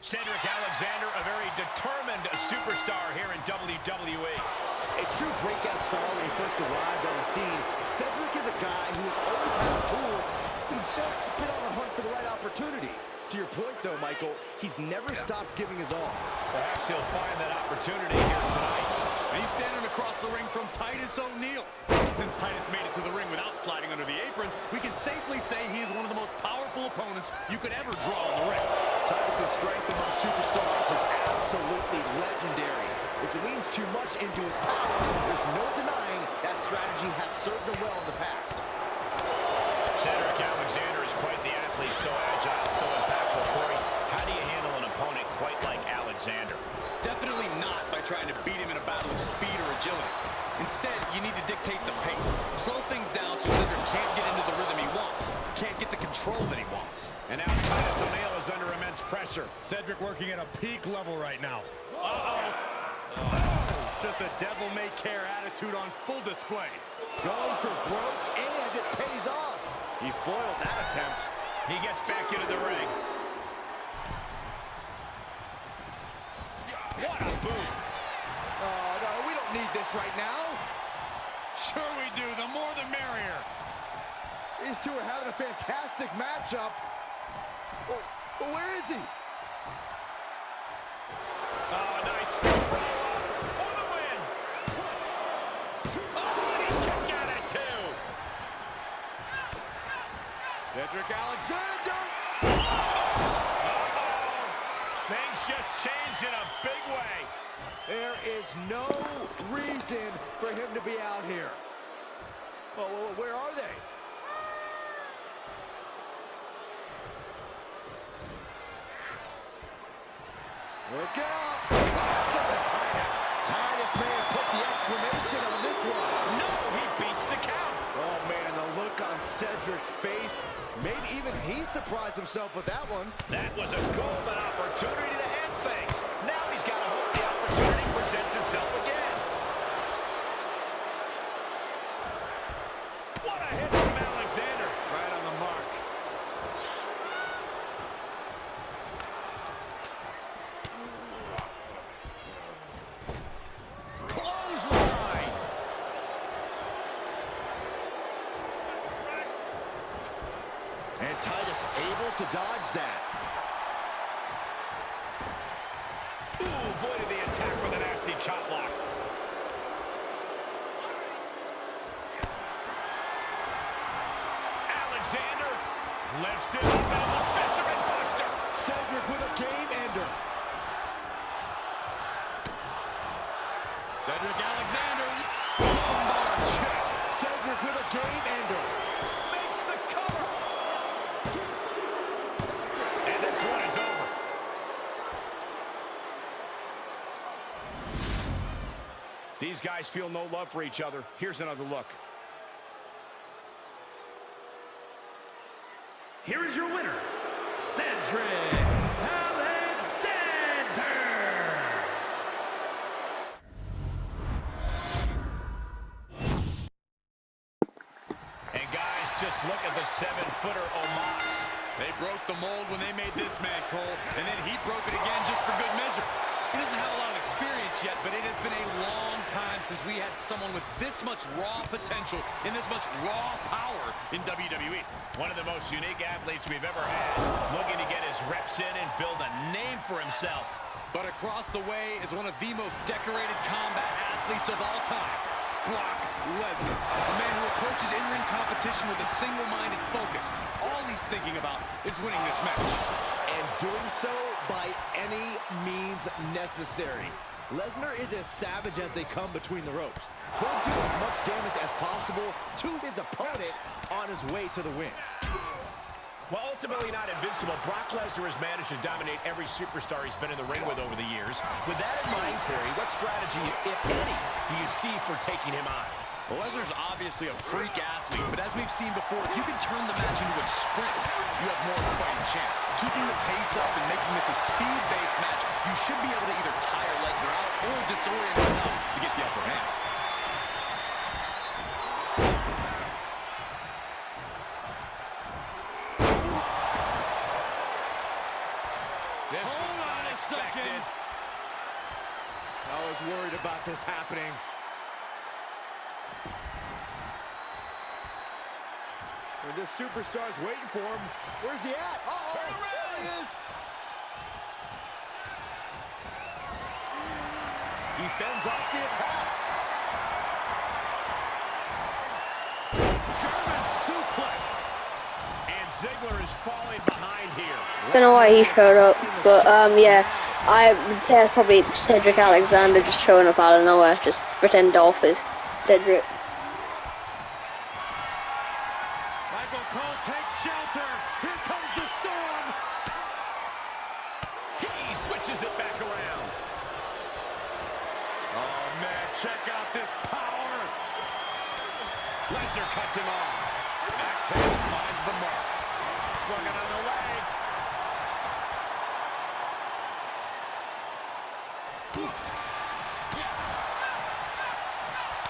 Cedric Alexander, a very determined superstar here in WWE. A true breakout star when he first arrived on the scene, Cedric is a guy who has always had the tools. He just been on the hunt for the right opportunity. To your point, though, Michael, he's never stopped giving his all. Perhaps he'll find that opportunity here tonight. And he's standing across the ring from Titus O'Neil. Since Titus made it to the ring without sliding under the apron, we can safely say he is one of the most powerful opponents you could ever draw in the ring. Titus's strength among superstars is absolutely legendary. If he leans too much into his power, there's no denying that strategy has served him well in the past. Cedric Alexander is quite the athlete, so agile, so impactful. Corey, how do you handle an opponent quite like Alexander? Definitely not by trying to beat him in a battle of speed or agility. Instead, you need to dictate the pace. Slow things down so Cedric can't get into the rhythm he wants, can't get the control that he wants. And now Titus O'Neil is under immense pressure. Cedric working at a peak level right now. Just a devil-may-care attitude on full display. Going for broke, and it pays off. He foiled that attempt. He gets back into the ring. What a boot. Oh, no, we don't need this right now. Sure we do. The more the merrier. These two are having a fantastic matchup. Well, where is he? Oh, nice scoop roll-up for the win. Oh, and he kicked out at two. Cedric Alexander. Uh-oh. Things just changed in a big way. There is no reason for him to be out here. Oh, where are they? Look out! Titus may have put the exclamation on this one. No, he beats the count. Oh, man, the look on Cedric's face. Maybe even he surprised himself with that one. That was a golden opportunity to end things. Now he's got to hope the opportunity presents itself again. What a hit from Alexander. Right on the mark. Clothesline. And Titus able to dodge that. Ooh, avoided the attack with a nasty chop block. Alexander lifts it up into the fisherman buster. Cedric with a game ender. Cedric Alexander. Cedric with a game ender. Makes the cover. And this one is over. These guys feel no love for each other. Here's another look. Here is your winner, Cedric Alexander. And guys, just look at the 7-footer Omos. They broke the mold when they made this man, Cole, and then he broke it again just for good measure. He doesn't have a lot of experience yet, but it has been a long time since we had someone with this much raw potential and this much raw power in WWE. One of the most unique athletes we've ever had, looking to get his reps in and build a name for himself. But across the way is one of the most decorated combat athletes of all time, Brock Lesnar, a man who approaches in-ring competition with a single-minded focus. All he's thinking about is winning this match. And doing so by any means necessary. Lesnar is as savage as they come between the ropes. He'll do as much damage as possible to his opponent on his way to the win. While ultimately not invincible, Brock Lesnar has managed to dominate every superstar he's been in the ring with over the years. With that in mind, Corey, what strategy, if any, do you see for taking him on? Well, Lesnar's obviously a freak athlete, but as we've seen before, if you can turn the match into a sprint, you have more of a fighting chance. Keeping the pace up and making this a speed-based match, you should be able to either tire Lesnar out or disorient him enough to get the upper hand. This expected. I was worried about this happening. And this superstar's waiting for him. Where's he at? Uh-oh, there he is. He fends off the attack. German suplex. And Ziggler is falling behind here. Don't know why he showed up, but yeah, I would say that's probably Cedric Alexander just showing up out of nowhere, just pretend Dolph is Cedric. Michael Cole takes shelter. Here comes the storm. He switches it back around. Oh, man, check out this power. Lesnar cuts him off. Axe hand finds the mark. Working on the leg.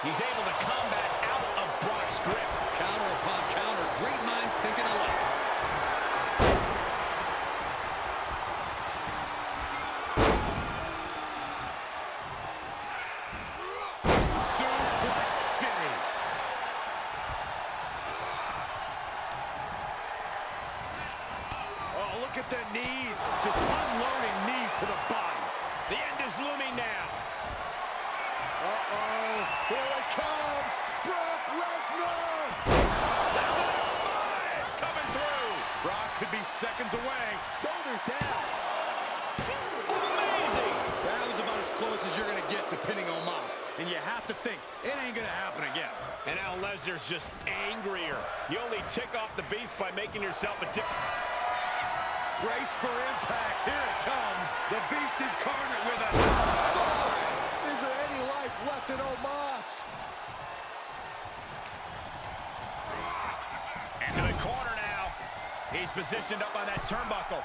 He's able to combat out of Brock's grip. Counter upon counter. Great minds thinking alike. Suplex City. Oh, look at the knees. Just unloading knees to the body. The end is looming now. Uh-oh, here it comes. Brock Lesnar. Coming through. Brock could be seconds away. Shoulders down. Amazing. That was about as close as you're going to get to pinning Omos. And you have to think, it ain't going to happen again. And now Lesnar's just angrier. You only tick off the beast by making yourself a dick. Brace for impact. Here it comes. The beast incarnate with a... Is there any life left in Omos? Into the corner now. He's positioned up on that turnbuckle.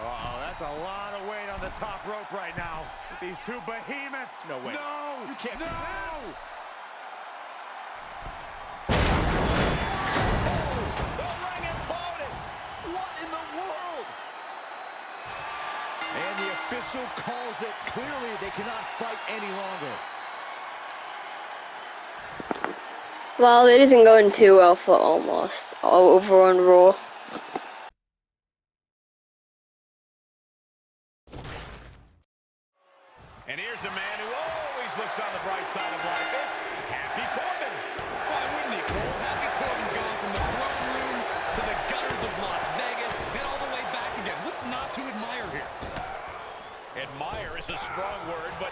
Oh, that's a lot of weight on the top rope right now. With these two behemoths. No way. No! You can't do this. The ring imploded. What in the world? And the official calls it. Clearly, they cannot fight any longer. Well, it isn't going too well for Omos over on Raw. And here's a man who always looks on the bright side of life. It's Happy Corbin. Why wouldn't he, Cole? Happy Corbin's gone from the throne room to the gutters of Las Vegas and all the way back again. What's not to admire here? Admire is a strong word, but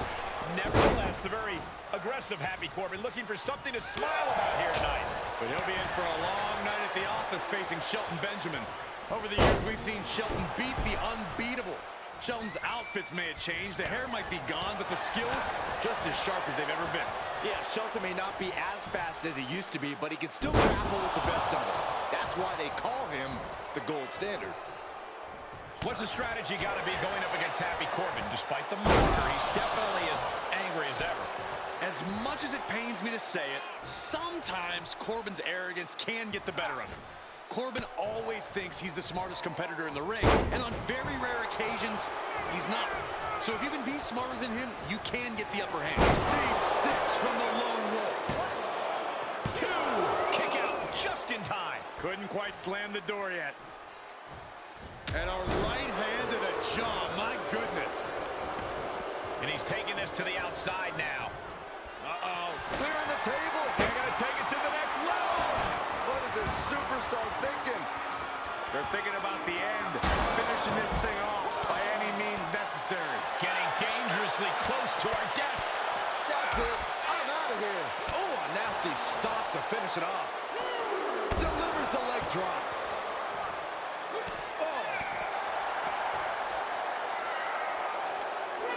nevertheless, the very aggressive Happy Corbin looking for something to smile about here tonight. But he'll be in for a long night at the office facing Shelton Benjamin. Over the years, we've seen Shelton beat the unbeatable. Shelton's outfits may have changed, the hair might be gone, but the skills just as sharp as they've ever been. Yeah, Shelton may not be as fast as he used to be, but he can still grapple with the best of them. That's why they call him the gold standard. What's the strategy got to be going up against Happy Corbin? Despite the moniker, he's definitely as angry as ever. As much as it pains me to say it, sometimes Corbin's arrogance can get the better of him. Corbin always thinks he's the smartest competitor in the ring, and on very rare occasions, he's not. So if you can be smarter than him, you can get the upper hand. Deep six from the lone wolf. 2. Kick out just in time. Couldn't quite slam the door yet. And a right hand to the jaw, my goodness. And he's taking this to the outside now. Uh-oh. Clearing the table. They're going to take it to the next level. What is this superstar thinking? They're thinking about the end. Finishing this thing off by any means necessary. Getting dangerously close to our desk. That's it. I'm out of here. Oh, a nasty stop to finish it off. Delivers the leg drop. Oh.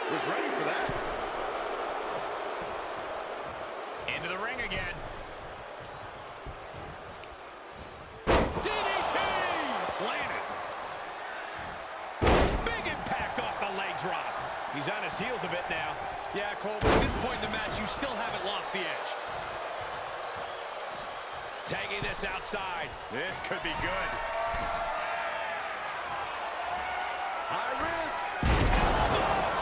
Was ready for that. Into the ring again. DDT! Planted. Big impact off the leg drop. He's on his heels a bit now. Yeah, Cole, but at this point in the match, you still haven't lost the edge. Tagging this outside. This could be good. High risk.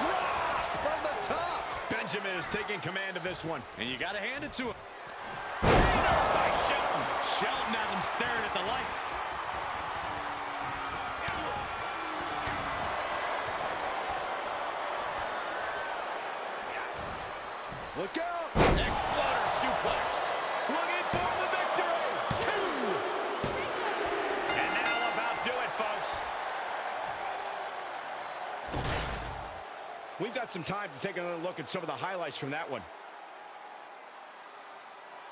Drop from the top. Benjamin is taking command of this one. And you got to hand it to him. By Shelton. Shelton has him staring at the lights. Look out. Exploder suplex. Looking for the victory. 2. And that'll about do it, folks. We've got some time to take another look at some of the highlights from that one.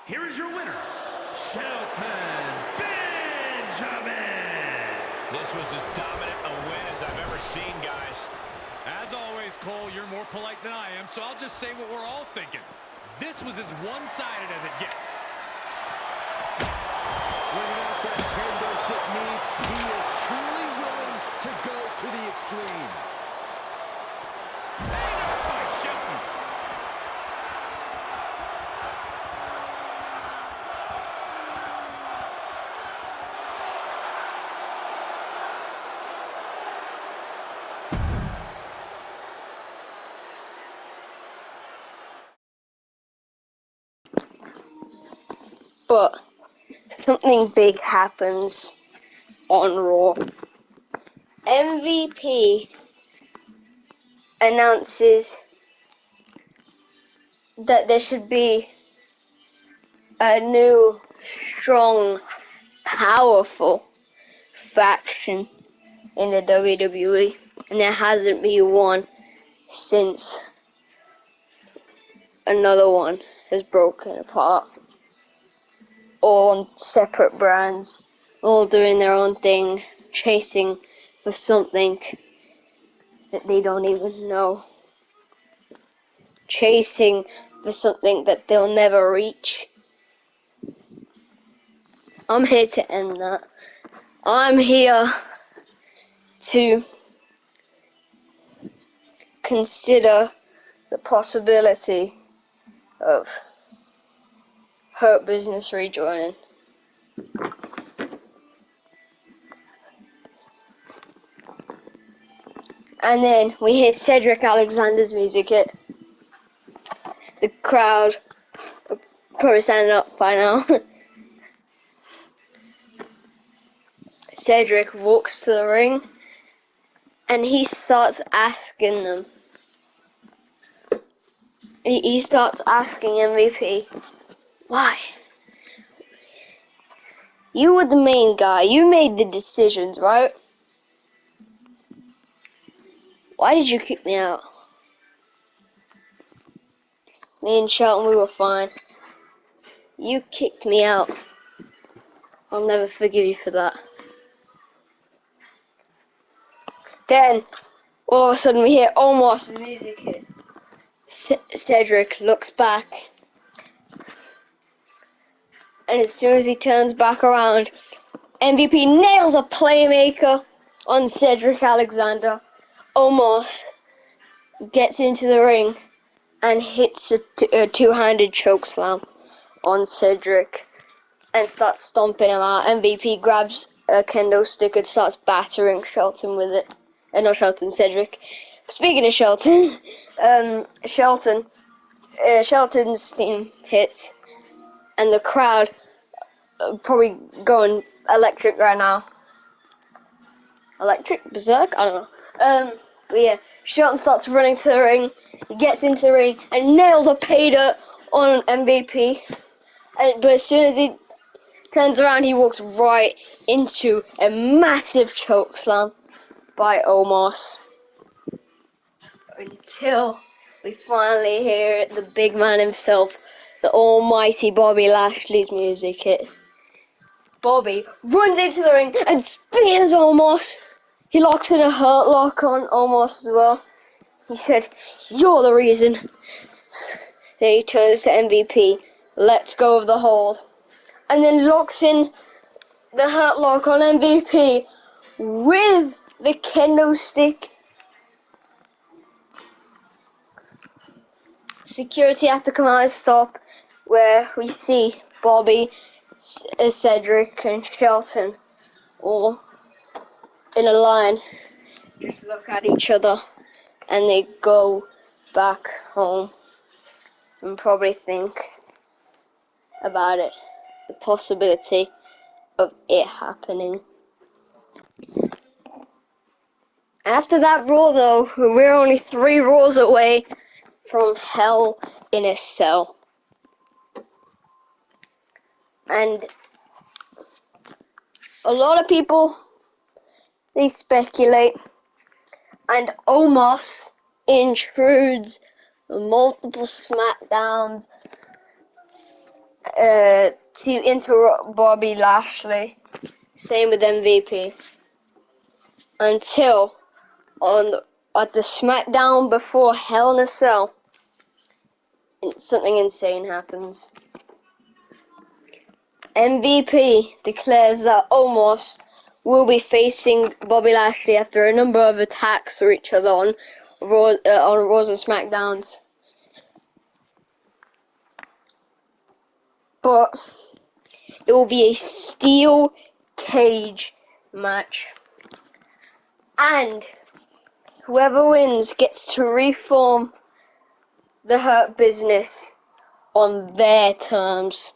Here is your winner, Shelton Benjamin. This was as dominant a win as I've ever seen, guys. As always, Cole, you're more polite than I am, so I'll just say what we're all thinking. This was as one-sided as it gets. Bringing out that kendo stick means he is truly willing to go to the extreme. By Shelton. But something big happens on Raw. MVP announces that there should be a new, strong, powerful faction in the WWE, and there hasn't been one since another one has broken apart. All on separate brands, all doing their own thing, chasing for something that they don't even know. Chasing for something that they'll never reach. I'm here to end that. I'm here to consider the possibility of Hurt Business rejoining. And then we hear Cedric Alexander's music hit. The crowd are probably standing up by now. Cedric walks to the ring and he starts asking them. He starts asking MVP, why? You were the main guy. You made the decisions, right? Why did you kick me out? Me and Shelton, we were fine. You kicked me out. I'll never forgive you for that. Then, all of a sudden, we hear Omos's music hit. Cedric looks back. And as soon as he turns back around, MVP nails a playmaker on Cedric Alexander. Omos gets into the ring and hits a two-handed chokeslam on Cedric and starts stomping him out. MVP grabs a kendo stick and starts battering Shelton with it. Not Shelton, Cedric. Speaking of Shelton, Shelton's theme hits, and the crowd are probably going electric right now. Electric? Berserk? I don't know. But yeah, Shelton starts running to the ring. He gets into the ring and nails a pay dirt on MVP. But as soon as he turns around, he walks right into a massive chokeslam by Omos. Until we finally hear the big man himself, the almighty Bobby Lashley's music hit. Bobby runs into the ring and spears Omos. He locks in a hurt lock on Omos as well. He said, "You're the reason." Then he turns to MVP, lets go of the hold, and then locks in the hurt lock on MVP with the kendo stick. Security have to come out and stop, where we see Bobby, Cedric, and Shelton all in a line just look at each other and they go back home and probably think about it, the possibility of it happening. After that Raw, though, we're only 3 Raws away from Hell in a Cell. And a lot of people, they speculate, and Omos intrudes multiple SmackDowns to interrupt Bobby Lashley. Same with MVP. Until at the SmackDown before Hell in a Cell, something insane happens. MVP declares that Omos will be facing Bobby Lashley after a number of attacks for each other on Raws and SmackDowns. But it will be a steel cage match. And whoever wins gets to reform the Hurt Business on their terms.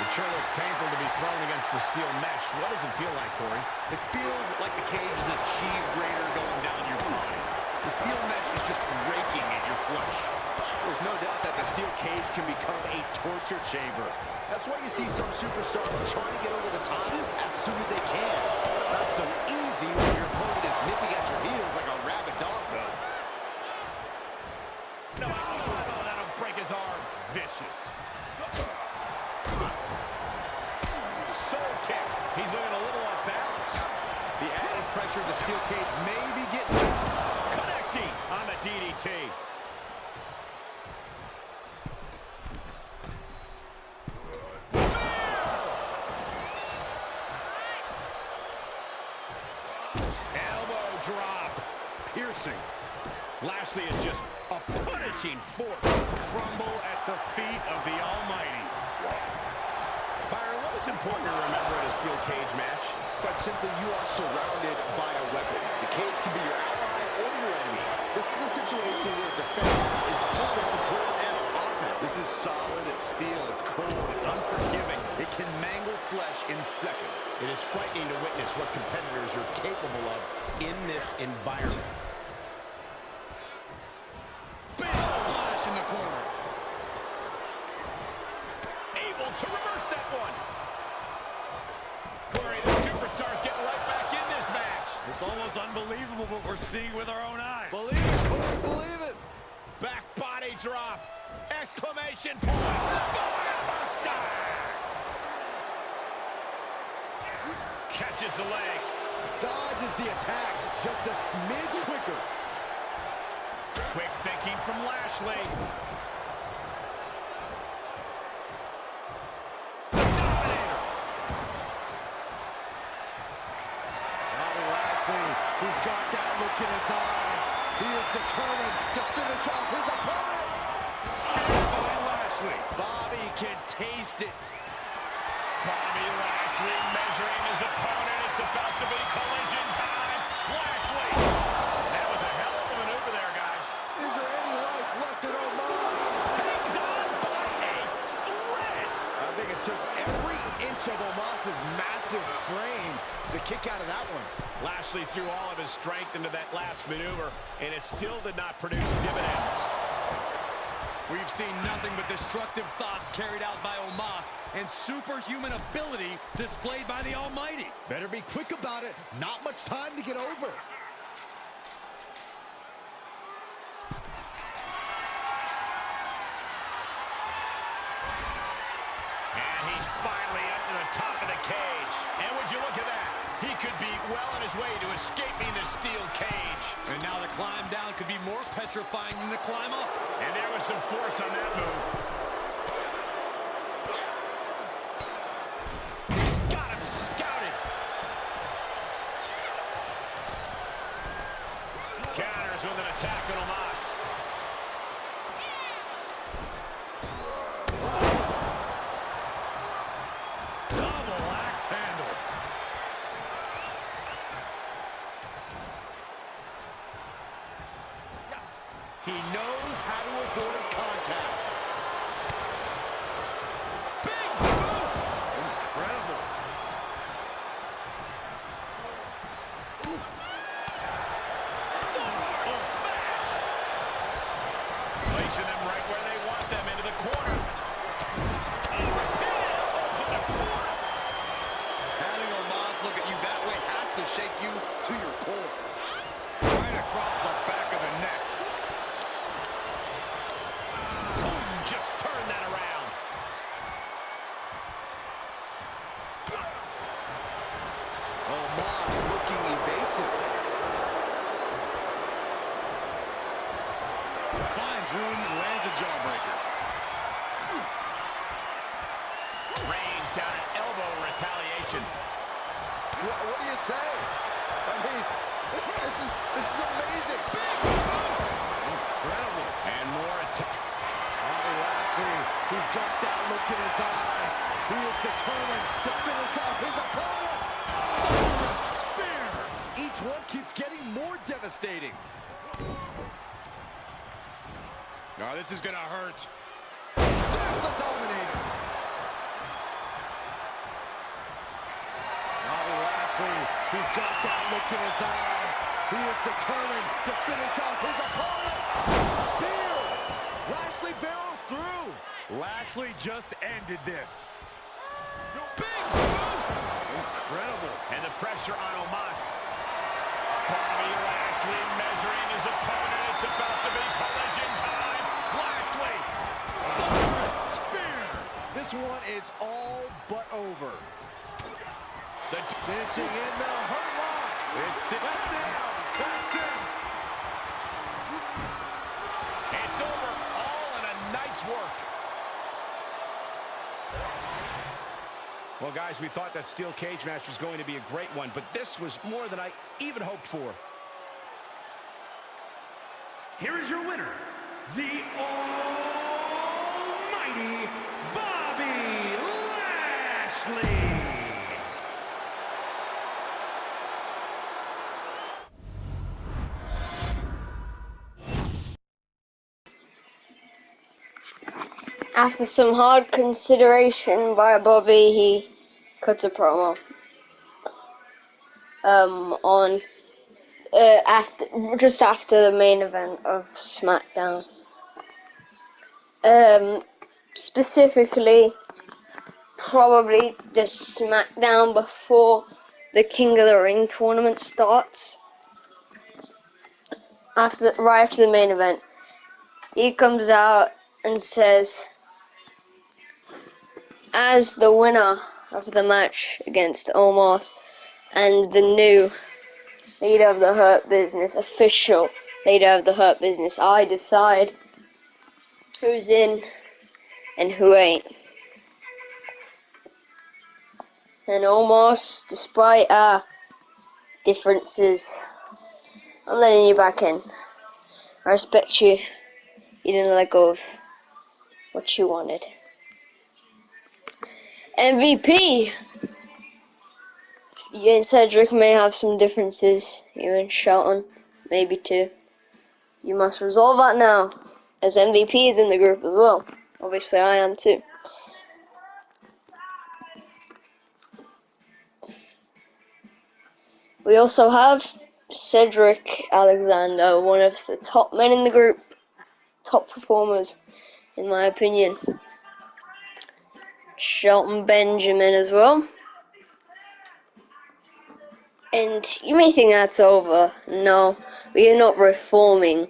It sure looks painful to be thrown against the steel mesh. What does it feel like, Corey? It feels like the cage is a cheese grater going down your body. The steel mesh is just raking at your flesh. There's no doubt that the steel cage can become a torture chamber. That's why you see some superstars trying to get over the top as soon as they can. Not so easy when your opponent is nipping at your heels like a rabid dog, though. No, that'll break his arm. Vicious. Soul kick. He's looking a little off balance. The added pressure of the steel cage may be getting connecting on the DDT. Elbow drop. Piercing. Lashley is just a punishing force. Crumble at the feet of the Almighty. Byron, what is important to remember in a steel cage match? Quite simply, you are surrounded by a weapon. The cage can be your ally or your enemy. This is a situation where defense is just as important as offense. This is solid, it's steel, it's cold, it's unforgiving. It can mangle flesh in seconds. It is frightening to witness what competitors are capable of in this environment. Big splash in the corner. Able to reverse that one. Corey, the superstars getting right back in this match. It's almost unbelievable what we're seeing with our own eyes. Believe it, Corey, believe it. Back body drop. Exclamation point. Spinebuster. Catches the leg. Dodges the attack just a smidge quicker. Quick thinking from Lashley. The Dominator. Bobby Lashley, he's got that look in his eyes. He is determined to finish off his opponent. Spear by Lashley. Bobby can taste it. Bobby Lashley measuring his opponent. It's about to be collision time. Lashley. That was a hell of a maneuver there, guys. Is there any life left in Omos? Hangs on by a thread. I think it took every inch of Omos's massive frame to kick out of that one. Lashley threw all of his strength into that last maneuver, and it still did not produce dividends. We've seen nothing but destructive thoughts carried out by Omos and superhuman ability displayed by the Almighty. Better be quick about it. Not much time to get over. And he's finally up to the top of the cage. And would you look at that? He could be well on his way to escaping the steel cage. And now the climb down could be more petrifying than the climb up. And there was some force on that move. He's got him scouted. Counters with an attack on Omos. He knows how to avoid contact. Big boot! Incredible. Forward smash! Placing them right where they want them, into the corner. Repeated elbows in the corner. Having Omos look at you that way has to shake you to your core. Right across the back of the neck. Boom, just turn that around. Omos looking evasive. Finds room and lands a jawbreaker. Range down an elbow retaliation. What do you say? I mean, this is amazing. Big boot! Incredible. And more attack. Bobby Lashley, he's got that look in his eyes. He is determined to finish off his opponent. Oh, a spear! Each one keeps getting more devastating. Oh, this is gonna hurt. There's the Dominator. Bobby Lashley, he's got that look in his eyes. He is determined to finish off his opponent. Spear! Lashley barrels through. Lashley just ended this. Big boot! Incredible. And the pressure on Omos. Bobby Lashley measuring his opponent. It's about to be collision time. Lashley. The spear! This one is all but over. The Cinching in the hurt lock. That's it. That's it. It's over. All in a night's work. Well, guys, we thought that steel cage match was going to be a great one, but this was more than I even hoped for. Here is your winner, the almighty Bobby Lashley. After some hard consideration by Bobby, he cuts a promo. Just after the main event of SmackDown. Specifically, probably the SmackDown before the King of the Ring tournament starts. Right after the main event, he comes out and says, as the winner of the match against Omos and the new leader of the Hurt Business, official leader of the Hurt Business, I decide who's in and who ain't. And Omos, despite our differences, I'm letting you back in. I respect you. You didn't let go of what you wanted. MVP! You and Cedric may have some differences. You and Shelton, maybe too. You must resolve that now, as MVP is in the group as well. Obviously, I am too. We also have Cedric Alexander, one of the top men in the group, top performers, in my opinion. Shelton Benjamin as well. And you may think that's over. No, we are not reforming.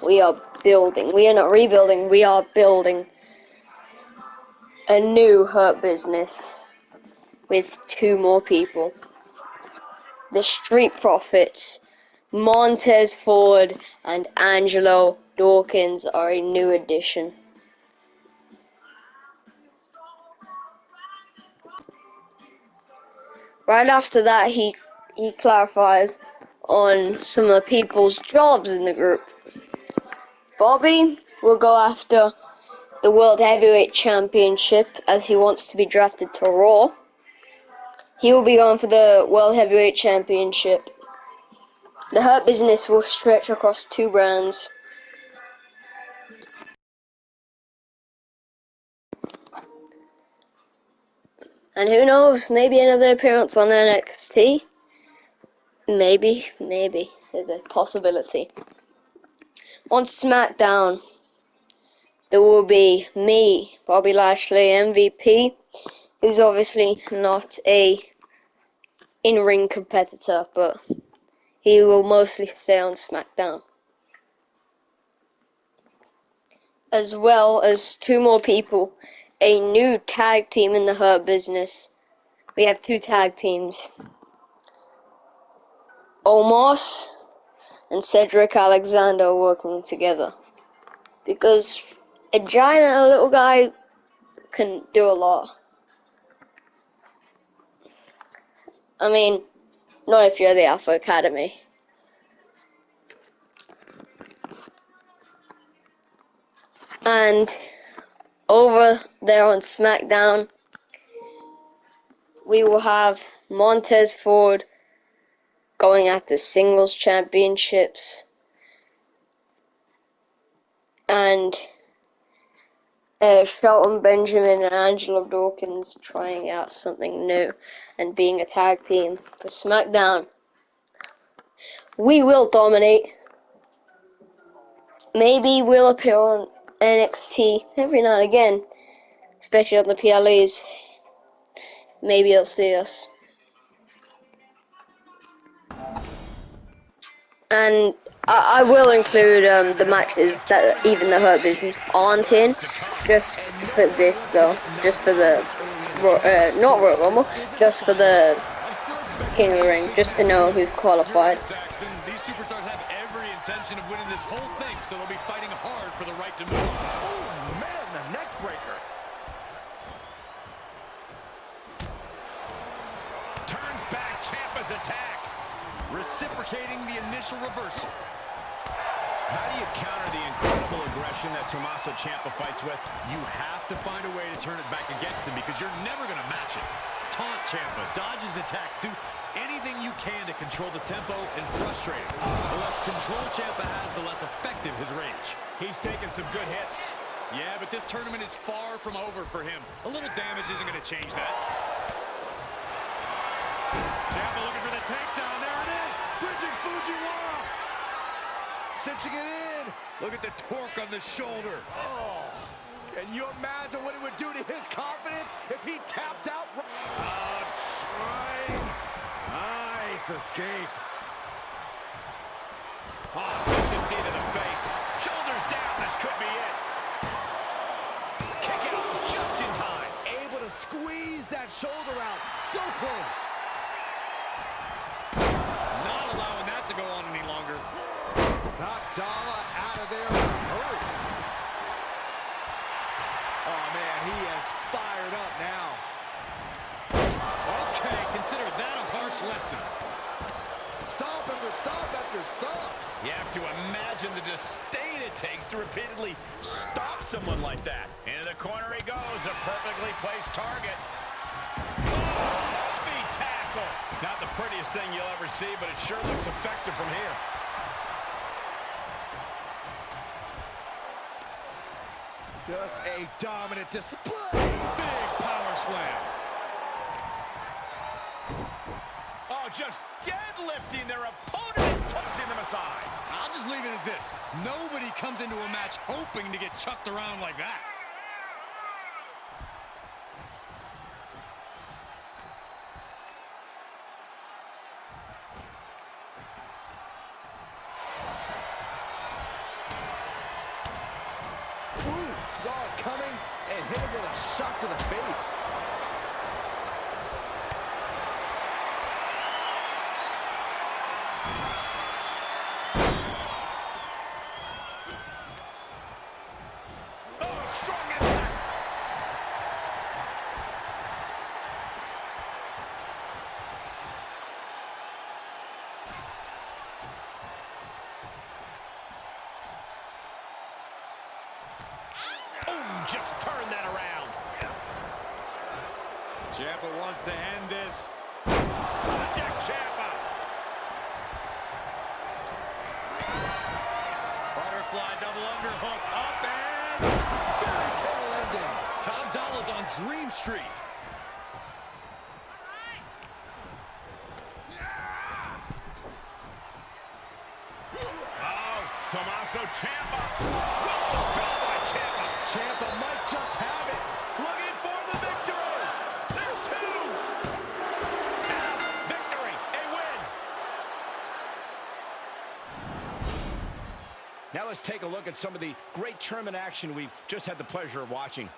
We are building. We are not rebuilding. We are building a new Hurt Business with 2 more people. The Street Profits, Montez Ford and Angelo Dawkins are a new addition. Right after that, he clarifies on some of the people's jobs in the group. Bobby will go after the World Heavyweight Championship as he wants to be drafted to Raw. He will be going for the World Heavyweight Championship. The Hurt Business will stretch across 2 brands. And who knows, maybe another appearance on NXT. Maybe. There's a possibility. On SmackDown, there will be me, Bobby Lashley, MVP, who's obviously not a in-ring competitor, but he will mostly stay on SmackDown. As well as two more people, a new tag team in the Hurt Business. We have two tag teams. Omos and Cedric Alexander working together. Because a giant and a little guy can do a lot. I mean, not if you're the Alpha Academy. And over there on SmackDown, we will have Montez Ford going after singles championships. And Shelton Benjamin and Angelo Dawkins trying out something new and being a tag team for SmackDown. We will dominate. Maybe we'll appear on NXT every now and again, especially on the PLEs. Maybe you'll see us. And I will include the matches that even the Hurt Business aren't in, just for this though, just for the, not Royal Rumble, just for the King of the Ring, just to know who's qualified. These superstars have every intention of winning this whole thing, so they'll be fighting hard for the right to move on. Oh man, the neck breaker. Turns back Ciampa's attack, reciprocating the initial reversal. How do you counter the incredible aggression that Tommaso Ciampa fights with? You have to find a way to turn it back against him because you're never going to match it. Taunt Ciampa, dodge his attacks, do anything you can to control the tempo and frustrate him. The less control Ciampa has, the less effective his rage. He's taking some good hits. Yeah, but this tournament is far from over for him. A little damage isn't going to change that. Ciampa looking for the takedown. There it is. Bridging Fujiwara. Cinching it in. Look at the torque on the shoulder. Oh, can you imagine what it would do to his confidence if he tapped out? Trying. Nice escape. Oh, vicious knee to the face. Shoulders down. This could be it. Kick out just in time. Able to squeeze that shoulder out. So close. Not allowing that to go on any longer. Top dollar out of there in a hurry. Oh, man, he is fired up now. Okay, consider that a harsh lesson. Stomp after stomp after stomp. You have to imagine the disdain it takes to repeatedly stop someone like that. Into the corner he goes, a perfectly placed target. Oh, feet tackle. Not the prettiest thing you'll ever see, but it sure looks effective from here. Just a dominant display. Big power slam. Oh, just deadlifting their opponent and tossing them aside. I'll just leave it at this. Nobody comes into a match hoping to get chucked around like that. Ooh, saw it coming and hit him with a shot to the face. Oh, strong impact. Oh, just turn that around. Ciampa wants to end this. Project Ciampa. Butterfly double underhook. Up and Fairy tale ending. Tom Dolla's on Dream Street. Tommaso Ciampa. Well, spelled by Ciampa. Ciampa might just have it. Looking for the victory. There's two. And victory. A win. Now let's take a look at some of the great tournament action we've just had the pleasure of watching.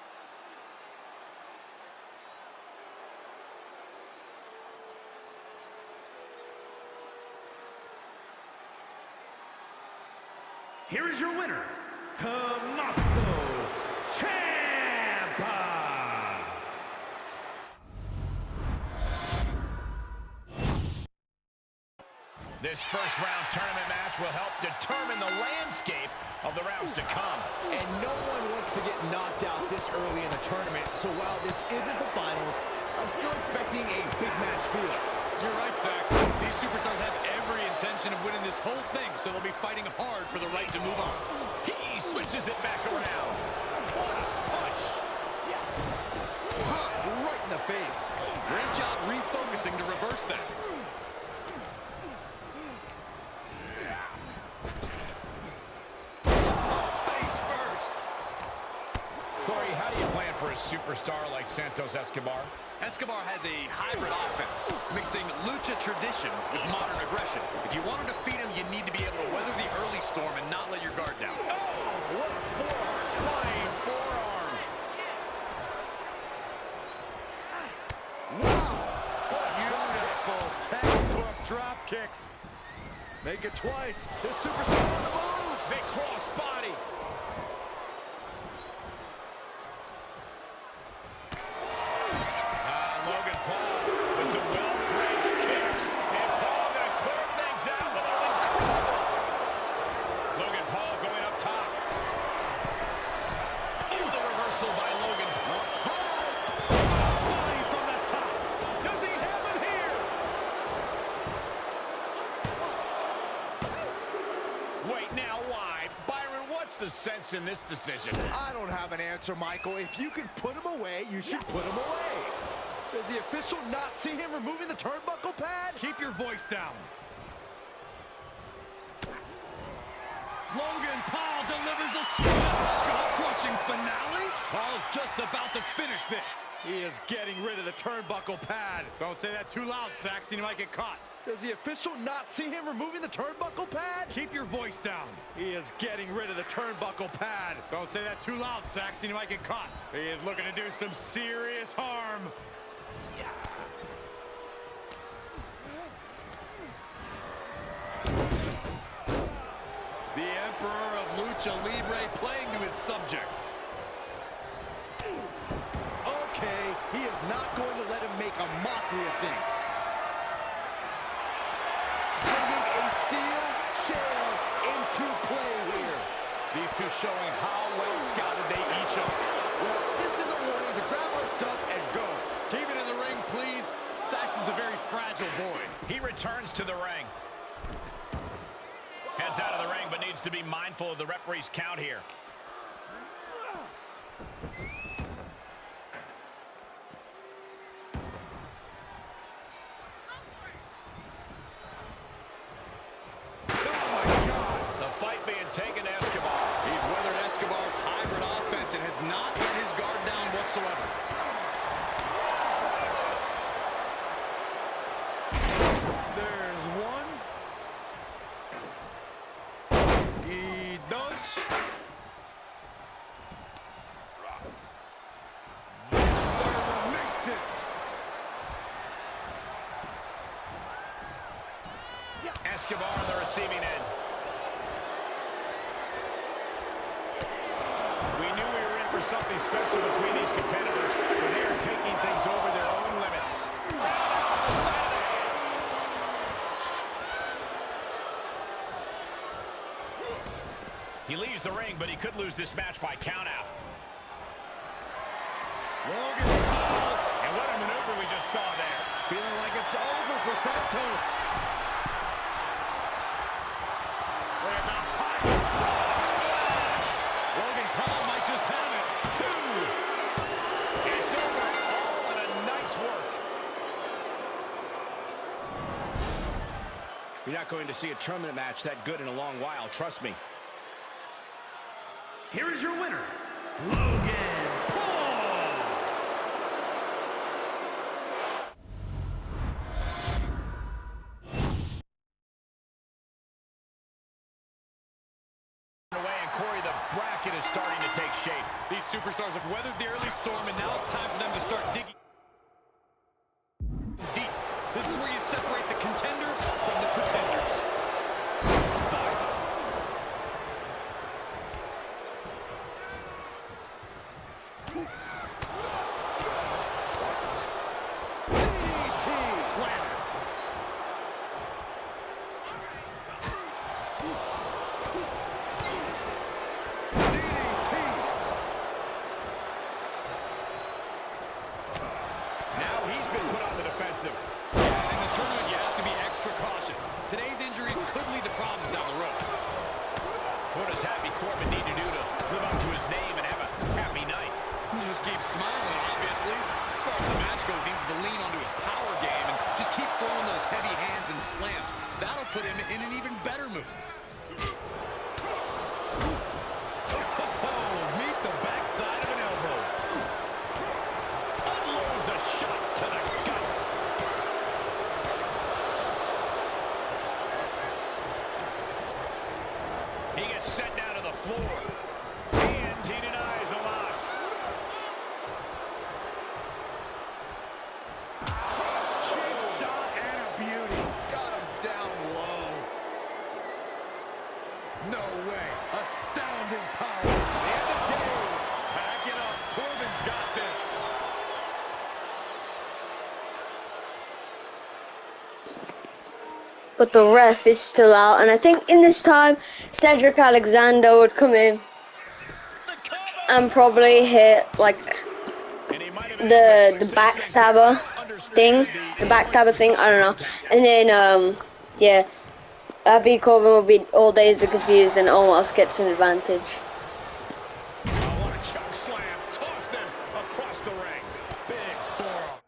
Here is your winner, Tommaso Ciampa. This first round tournament match will help determine the landscape of the rounds to come. And no one wants to get knocked out this early in the tournament, so while this isn't the finals, I'm still expecting a big match feel. You're right, Sax. These superstars have every intention of winning this whole thing, so they'll be fighting hard for the right to move on. He switches it back around. What a punch. Popped right in the face. Great job refocusing to reverse that. Face first. Corey, how do you plan for a superstar like Santos Escobar? Escobar has a hybrid offense, mixing lucha tradition with modern aggression. If you want to defeat him, you need to be able to weather the early storm and not let your guard down. Oh, what a forearm. Flying forearm. Wow! Beautiful textbook drop kicks. Make it twice. The superstar on the move. Big cross body. Logan Paul with some well-placed kicks. And Paul going to clear things out with an incredible. Logan Paul going up top. Oh, the reversal by Logan Paul. Body from the top. Does he have him here? Wait, now why? Byron, what's the sense in this decision? I don't have an answer, Michael. If you can put him away, you should put him away. Does the official not see him removing the turnbuckle pad? Keep your voice down. Logan Paul delivers a skull-crushing finale. Paul's just about to finish this. He is getting rid of the turnbuckle pad. Don't say that too loud, Saxon. You might get caught. Does the official not see him removing the turnbuckle pad? Keep your voice down. He is getting rid of the turnbuckle pad. Don't say that too loud, Saxon. You might get caught. He is looking to do some serious harm. The Emperor of Lucha Libre playing to his subjects. Okay, he is not going to let him make a mockery of things. Bringing a steel chair into play here. These two showing how well scouted they each are. Well, this is a warning to grab our stuff and go. Keep it in the ring, please. Saxton's a very fragile boy. He returns to the ring. Heads out of the ring, but needs to be mindful of the referee's count here. Fight being taken to Escobar. He's weathered Escobar's hybrid offense and has not let his guard down whatsoever. There's one. Y dos. This third one makes it. Escobar on the receiving end. We knew we were in for something special between these competitors, but they are taking things over their own limits. He leaves the ring, but he could lose this match by countout. Logan Paul. And what a maneuver we just saw there. Feeling like it's over for Santos. Logan Paul might just have it. Two. It's over all in a nice work. You're not going to see a tournament match that good in a long while, trust me. Here is your winner, Logan Paul. Away, and Corey, the bracket is starting to take shape. These superstars have weathered the early storm, and now it's time for them to start digging deep. This is where you separate the contenders from the pretenders. Spiked. DDT. Planner. DDT. Now he's been put on the defensive. In the tournament, you have to be extra cautious. Today's injuries could lead to problems down the road. What does Happy Corbin need to do to live up to his name and have a happy night? He just keep smiling, obviously. As far as the match goes, he needs to lean onto his power game and just keep throwing those heavy hands and slams. That'll put him in an even better mood. Oh, meet the backside of an elbow. Unloads a shot to the gut. He gets sent down to the floor. And he denies Omos. Cheap shot and a beauty. Got him down low. No way. Astounding power. The end of days. Back it up. Corbin's got this. But the ref is still out, and I think in this time, Cedric Alexander would come in and probably hit like And he might have been the backstabber thing, I don't know. And then yeah, Happy Corbin will be all dazed and confused, and almost gets an advantage. Oh, what a choke slam. Tossed him across the ring. Big forearm.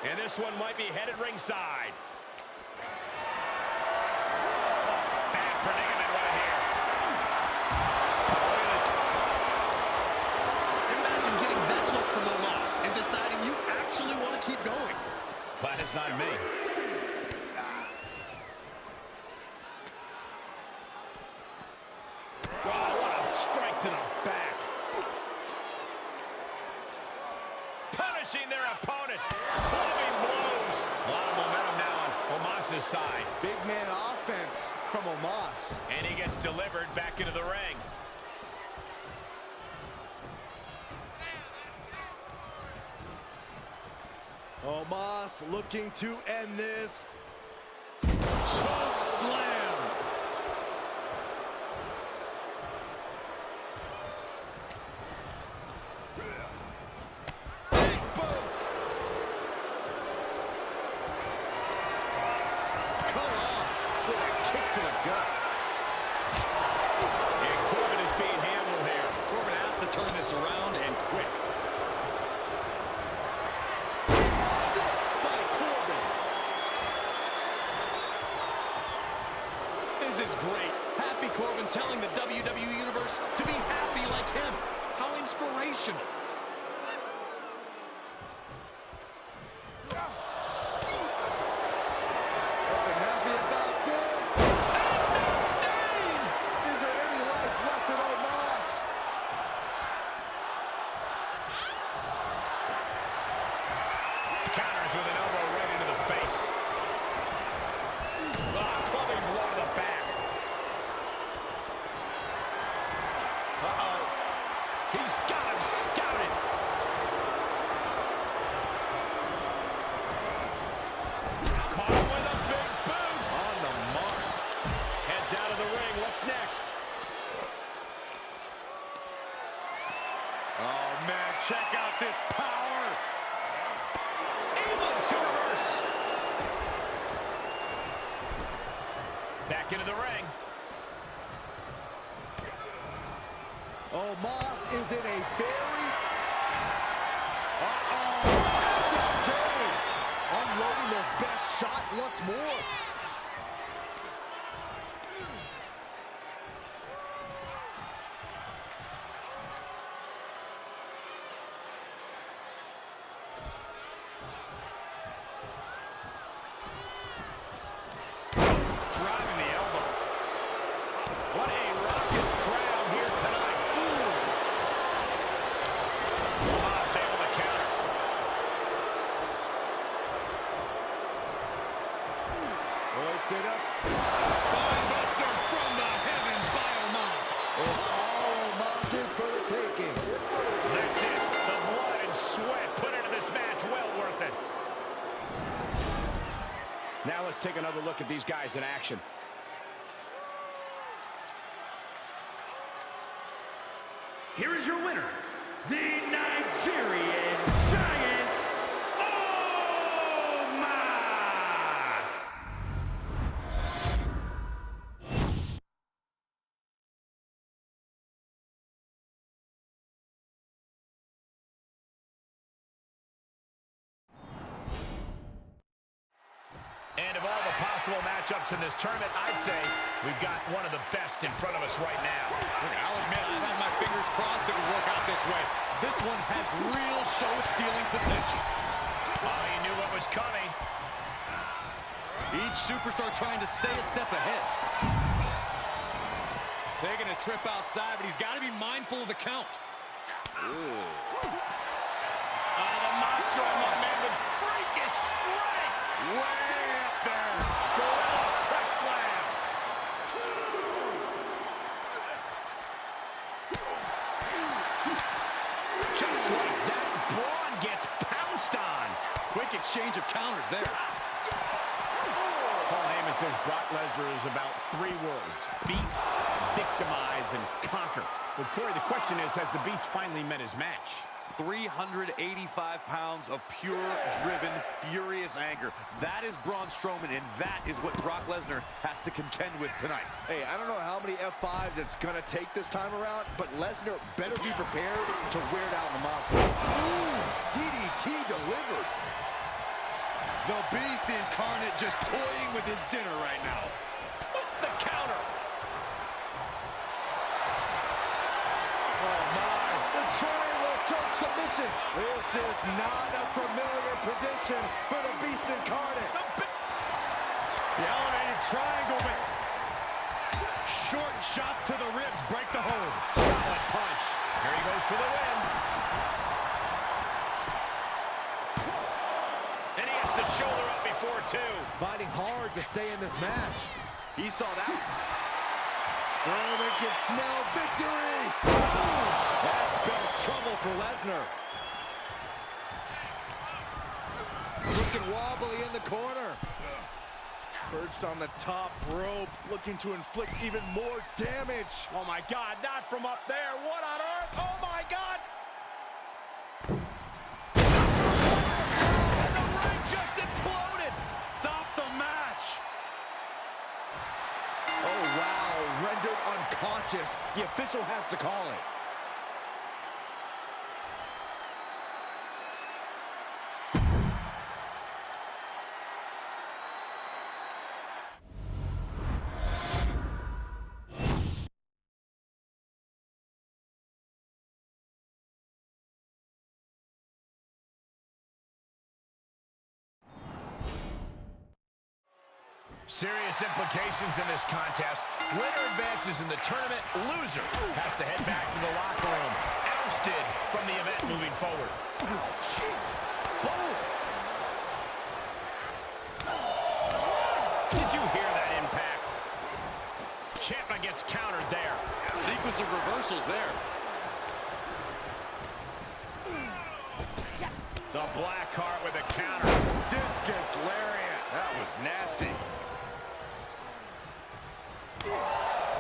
And this one might be headed ringside. Bad predicament right here. Look at this. Imagine getting that look from Omos and deciding you actually want to keep going. Glad it's not me. Wow, what a strike to the back. Punishing their opponent. Clubbing blows. A lot of momentum now on Omos' side. Big man offense from Omos. And he gets delivered back into the ring. Omos looking to end this. Choke slam. Big boot. Cut off with a kick to the gut. And Corbin is being handled here. Corbin has to turn this around and quick. Six by Corbin. This is great. Happy Corbin telling the WWE Universe to be happy like him. How inspirational. Nothing happy about this. Days. Is there any life left in Omos? Counters with an elbow right into the face. Clubbing blow to the back. Uh-oh. He's got him scouted. Caught him with a big boot. On the mark. Heads out of the ring. What's next? Oh, man. Check out this power. Able to reverse. Back into the ring. Omos is in a very shot once more. Driving the elbow. What a raucous crowd here tonight. Omos able to counter. Hoisted up. Spinebuster from the heavens by Omos. It's all Omos's for the taking. That's it. The blood and sweat put into this match. Well worth it. Now let's take another look at these guys in action. Here is your winner, the Nigerian Giant, Omos! And of all the possible matchups in this tournament, I'd say we've got one of the best in front of us right now. Look, I'll admit, I had my fingers crossed it would work out this way. This one has real show-stealing potential. Oh, he knew what was coming. Each superstar trying to stay a step ahead. Taking a trip outside, but he's got to be mindful of the count. The monster among men with freakish strength. Way up there. Gorilla press slam. Just like that, Braun gets pounced on. Quick exchange of counters there. Paul Heyman says Brock Lesnar is about 3 words: beat, victimize, and conquer. But Corey, the question is, has the Beast finally met his match? 385 pounds of pure, driven, furious anger. That is Braun Strowman, and that is what Brock Lesnar has to contend with tonight. Hey, I don't know how many F5s it's going to take this time around, but Lesnar better be prepared to wear down the monster. Ooh, DDT delivered. The Beast incarnate just toying with his dinner right now. The counter. Triangle choke submission. This is not a familiar position for the Beast incarnate. The elevated triangle with short shots to the ribs break the hold. Solid punch. Here he goes for the win. And he gets the shoulder up before 2. Fighting hard to stay in this match. He saw that. Strowman can smell victory. That spells trouble for Lesnar. Looking wobbly in the corner. Perched on the top rope, looking to inflict even more damage. Oh my God, not from up there. What on earth? Oh my God. And the ring just imploded. Stop the match. Oh wow, rendered unconscious. The official has to call it. Serious implications in this contest. Winner advances in the tournament. Loser has to head back to the locker room. Ousted from the event moving forward. Did you hear that impact? Ciampa gets countered there. Sequence of reversals there. The Black Heart with a counter. Discus lariat. That was nasty.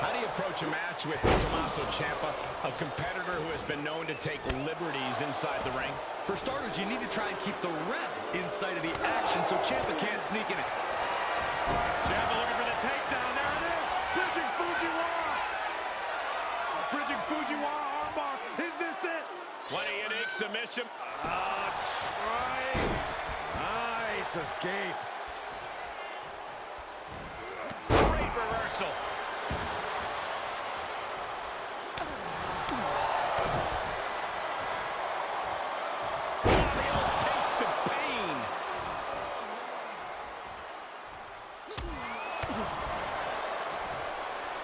How do you approach a match with Tommaso Ciampa, a competitor who has been known to take liberties inside the ring? For starters, you need to try and keep the ref inside of the action so Ciampa can't sneak in it. Ciampa looking for the takedown. There it is. Bridging Fujiwara. Bridging Fujiwara armbar. Is this it? What a unique submission. Nice escape. reversal.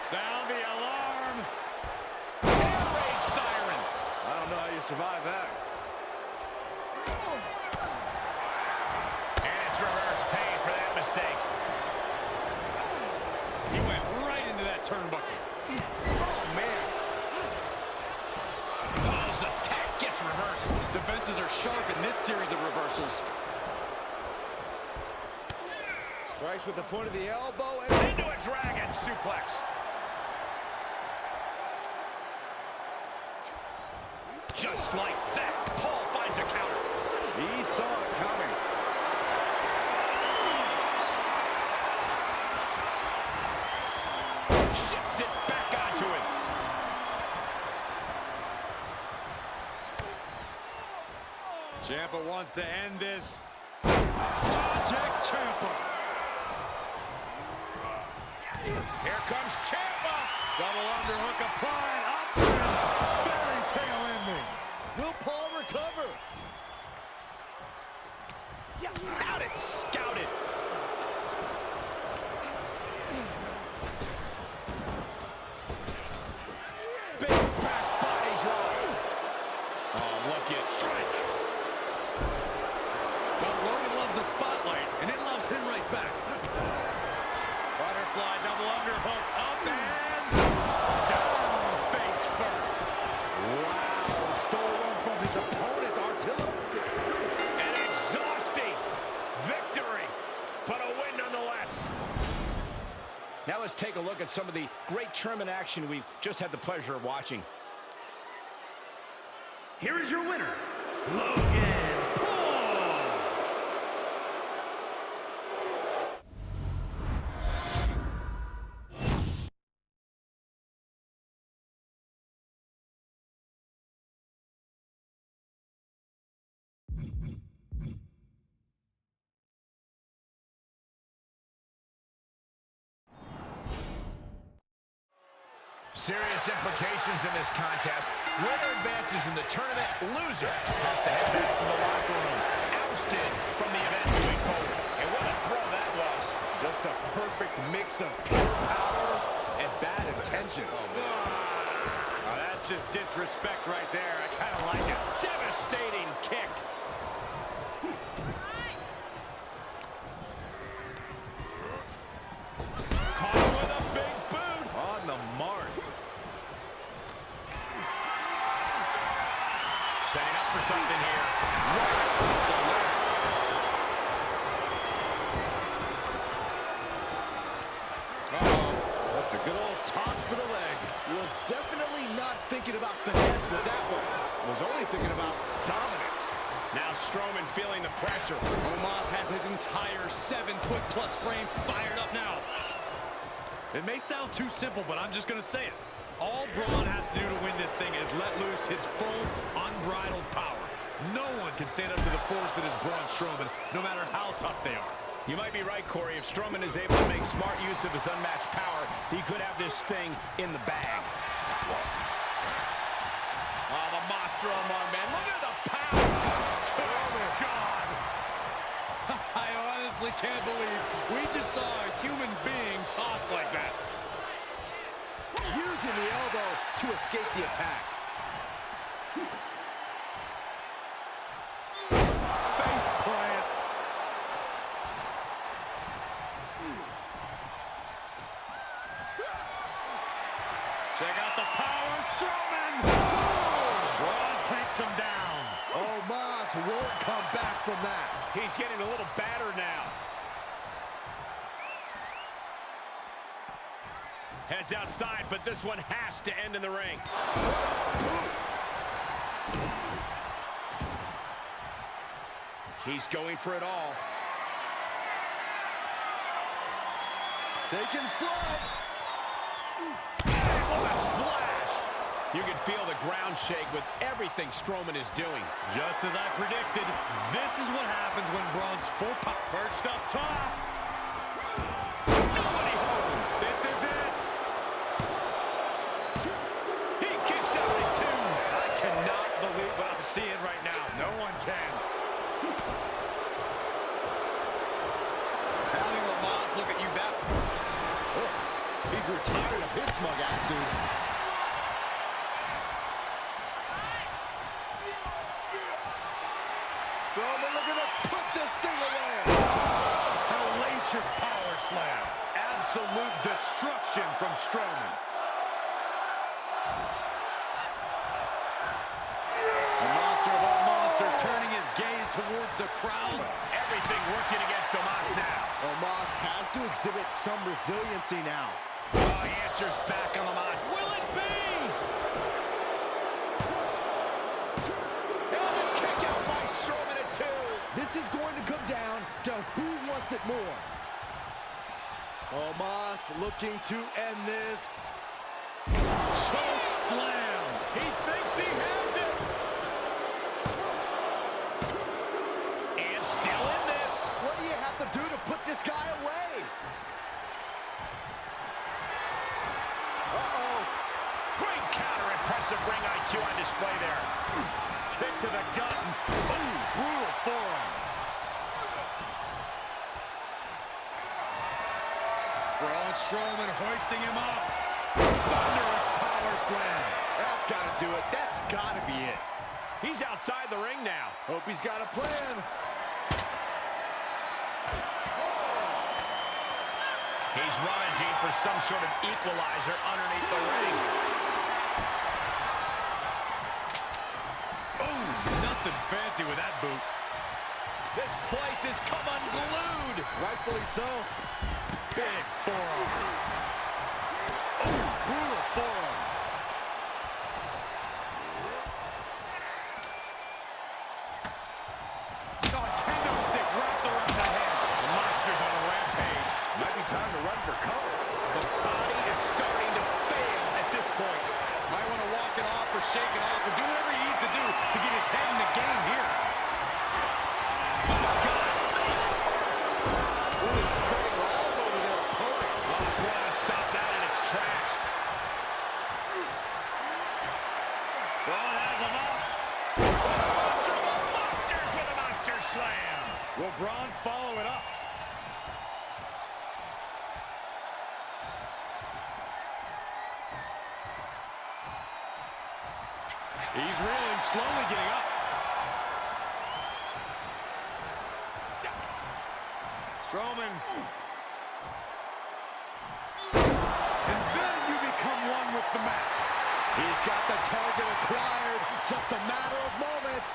Sound the alarm. Air raid siren. I don't know how you survive that. And it's reverse pain for that mistake. He went right into that turnbuckle. Oh, man. Paul's attack gets reversed. Defenses are sharp in this series of reversals. Strikes with the point of the elbow and Into a dragon suplex. Just like that, Paul finds a counter. He saw it coming. Shifts it back onto him. Ciampa wants to end this. Project Ciampa. Here comes Ciampa. Double underhook applied. Up. Fairy tale ending. will Paul recover? Out it, scouted. Big back body drop. Oh, look at strike. Well, Roman loves the spotlight, and it loves him right back. Butterfly double underhook. Up and down face first. Wow, stole one from his opponent's artillery. An exhausting victory, but a win nonetheless. Now let's take a look at some of the great tournament action we've just had the pleasure of watching. Here is your winner, Logan Paul. Serious implications in this contest. Winner advances in the tournament. Loser has to head back to the locker room. Ousted from the event moving forward. And what a throw that was. Just a perfect mix of pure power and bad intentions. Oh, that's just disrespect right there. I kind of like it. Devastating kick. Caught with a big boot. On the mark. Setting up for something here. Right off the legs. Just a good old toss for the leg. Was definitely not thinking about finesse with that one. Was only thinking about dominance. Now Strowman feeling the pressure. Omos has his entire 7-foot-plus frame fired up now. It may sound too simple, but I'm just going to say it. All Braun has to do to win this thing is let loose his full, unbridled power. No one can stand up to the force that is Braun Strowman, no matter how tough they are. You might be right, Corey. If Strowman is able to make smart use of his unmatched power, he could have this thing in the bag. Oh, the monster among men. Look at the power. Oh, my God. I honestly can't believe we just saw a human being tossed like that. Using the elbow to escape the attack. Face plant. Check out the power, Strowman. Braun takes him down. Omos won't come back from that. He's getting a little battered now. Heads outside, but this one has to end in the ring. He's going for it all. Taking flight. What a splash! You can feel the ground shake with everything Strowman is doing. Just as I predicted, this is what happens when Braun's full power perched up top. Nobody home. This is it. He kicks out at 2. I cannot believe what I'm seeing right now. No one can. Having Omos look at you that. Oh, he grew tired of his smug attitude. Strowman looking to put this thing away. Hellacious power slam. Absolute destruction from Strowman. The monster of all monsters turning his gaze towards the crowd. Everything working against Omos now. Omos has to exhibit some resiliency now. Oh, he answers back on Omos. Will it be? And a kick out by Strowman at 2. This is going to come down to who wants it more. Omos looking to end this. Choke slam. He thinks he has it. And still in this. What do you have to do to put this guy away? Uh-oh. Great counter. Impressive ring IQ on display there. Kick to the gut. Ooh, brutal forearm. Braun Strowman hoisting him up. Thunderous power slam. That's got to do it. That's got to be it. He's outside the ring now. Hope he's got a plan. He's rummaging for some sort of equalizer underneath the ring. Ooh, nothing fancy with that boot. This place has come unglued. Rightfully so. Big forearm. Ooh, brutal forearm. Oh, kendo stick wrapped around the head. The monster's on a rampage. Might be time to run for cover. The body is starting to fail at this point. Might want to walk it off or shake it off or do whatever he needs to do to get his head in the game here. Oh, God. Face first. Really treading all over their opponent. Oh, Braun stopped that in its tracks. Braun has him up. Monsters with a monster slam. Will Braun follow it up? He's reeling, slowly getting up. Strowman. And then you become one with the mat. He's got the target acquired. Just a matter of moments.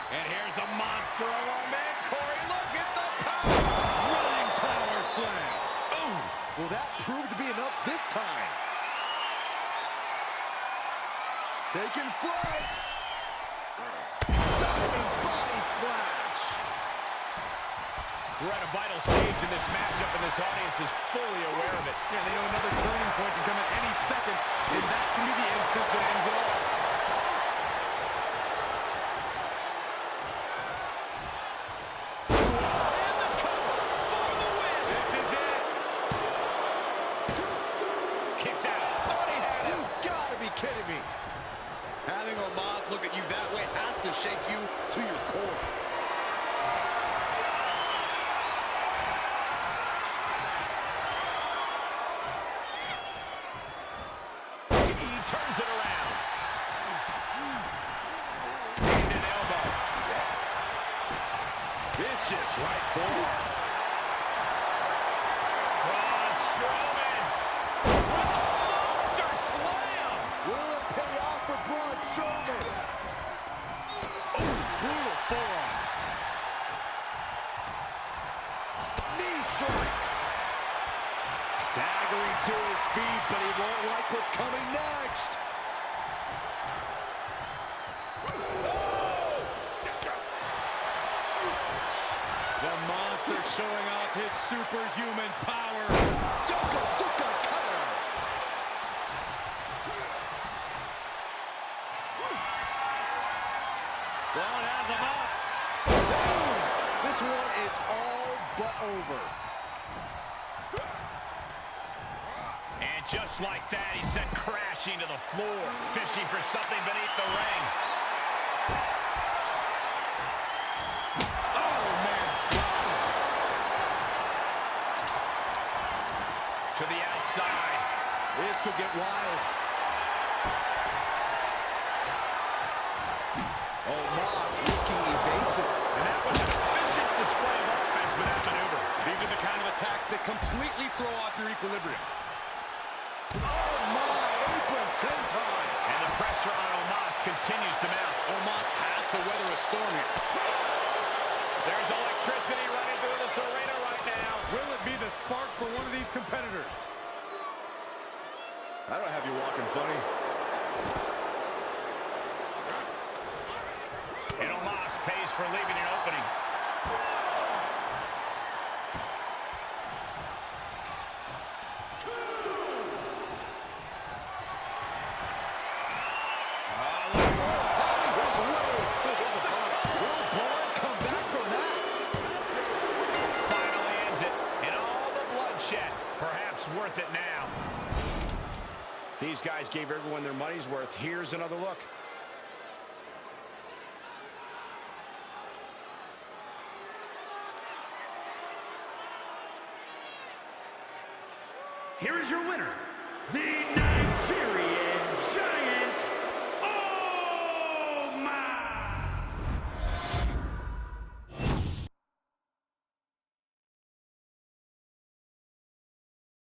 And here's the monster of our man, Corey. Look at the power. Running power slam. Ooh. Will that prove to be enough this time? Taking flight. Diving body splash. We're at a vital stage in this matchup, and this audience is fully aware of it. Yeah, they know another turning point can come at any second, and that can be the instant that ends it all. And the cover for the win. This is it. Kicks out. Thought he had him. You gotta be kidding me. Having Omos look at you that way has to shake you to your core. He turns it around. And an elbow. Vicious right forearm. Braun Strowman with a monster slam. Will it pay off for Braun Strowman? Brutal forearm. Knee strike. Staggering to his feet, but he won't like what's coming next. The monster showing off his superhuman power. Yokosuka cutter. Braun has him up. This one is all but over. And just like that, he sent crashing to the floor, fishing for something beneath the ring. Oh, man. To the outside. This could get wild. Oh, Moss looking evasive. And that was an efficient display of offense with that maneuver. These are the kind of attacks that completely throw off your equilibrium. Oh, my, apron senton. And the pressure on Omos continues to mount. Omos has to weather a storm here. There's electricity running through this arena right now. Will it be the spark for one of these competitors? I don't have you walking funny. And Omos pays for leaving an opening. Perhaps worth it now. These guys gave everyone their money's worth. Here's another look. Here is your winner,